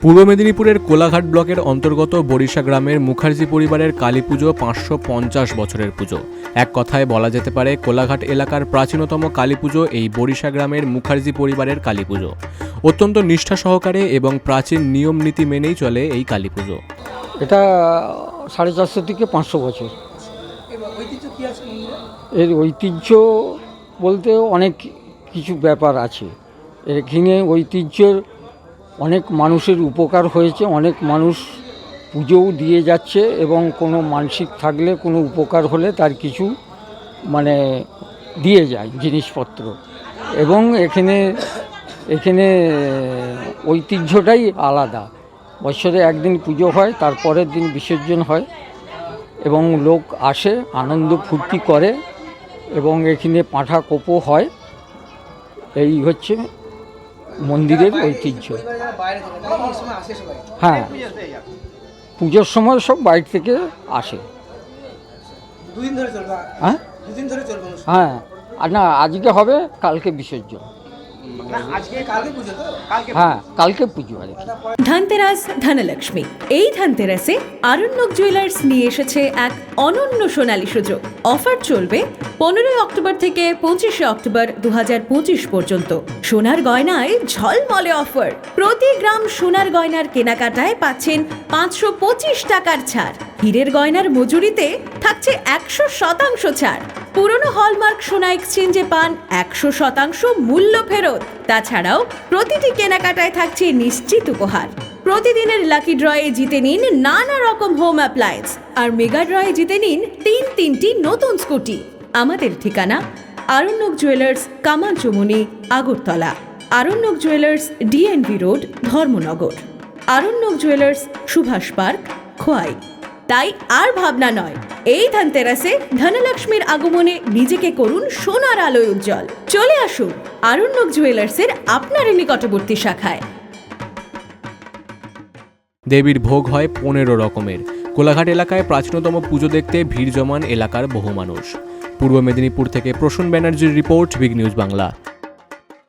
পূর্ব মেদিনীপুরের কোলাঘাট ব্লকের অন্তর্গত বরিশা গ্রামের মুখার্জি পরিবারের কালী পুজো 550 বছরের পুজো। এক কথায় বলা যেতে পারে কোলাঘাট এলাকার প্রাচীনতম কালী পুজো এই বরিশা গ্রামের মুখার্জি পরিবারের কালী পুজো। অত্যন্ত নিষ্ঠা সহকারে এবং প্রাচীন নিয়ম নীতি মেনেই চলে এই কালী পুজো। এটা 450 থেকে 500 বছর। এর ঐতিহ্য বলতে অনেক কিছু ব্যাপার আছে। এখানে ঐতিহ্যের অনেক মানুষের উপকার হয়েছে, অনেক মানুষ পুজোও দিয়ে যাচ্ছে এবং কোনো মানসিক থাকলে কোনো উপকার হলে তার কিছু দিয়ে যায় জিনিসপত্র। এবং এখানে ঐতিহ্যটাই আলাদা। বছরে একদিন পুজো হয়, তারপরের দিন বিসর্জন হয় এবং লোক আসে, আনন্দ ফুর্তি করে এবং এখানে পাঁঠা কোপো হয়। এই হচ্ছে মন্দিরের ঐতিহ্য। হ্যাঁ, পুজোর সময় সব বাইরে থেকে আসে। হ্যাঁ, আর না, আজকে হবে, কালকে বিসর্জন। হ্যাঁ, কালকে পুজো আর কি। ধনতেরাস ধনলক্ষ্মী। এই ধনতেরাসে আরণ্যক জুয়েলার্স নিয়ে এসেছে এক অনন্য সোনালী সুযোগ। অফার চলবে 15 অক্টোবর থেকে 25 অক্টোবর 2025 পর্যন্ত। সোনার গয়নায় ঝলমলে অফার। প্রতি গ্রাম সোনার গয়নার কেনাকাটায় পাচ্ছেন 525 টাকার ছাড়। হীরের গয়নার মজুরিতে থাকছে 100% ছাড়। পুরনো হলমার্ক সোনা এক্সচেঞ্জে পান 100% মূল্য ফেরত। তাছাড়াও প্রতিটি কেনাকাটায় থাকছে নিশ্চিত উপহার। প্রতিদিনের লাকি ড্রয়ে জিতে নিন নানা রকম হোম অ্যাপ্লায়েন্স, আর মেগা ড্রয়ে জিতে নিন তিনটি নতুন স্কুটি। আমাদের ঠিকানা Aranyak jewellers, Kamalchamuni, Agartala. Aranyak jewellers, DNV road, Dharmanagar. Aranyak jewellers, Subhash park, Khowai. তাই আর ভাবনা নয়, এই ধনতেরাসে ধনলক্ষ্মীর আগমনে নিজেকে করুন সোনার আলোয় উজ্জ্বল। চলে আসুন আরণ্যক জুয়েলার্সের আপনার নিকটবর্তী শাখায়। দেবীর ভোগ হয় 15 রকমের। কোলাঘাট এলাকায় প্রাচীনতম পুজো দেখতে ভিড় জমান এলাকার বহু মানুষ। পূর্ব মেদিনীপুর থেকে প্রসূন ব্যানার্জির রিপোর্ট, বিগ নিউজ বাংলা।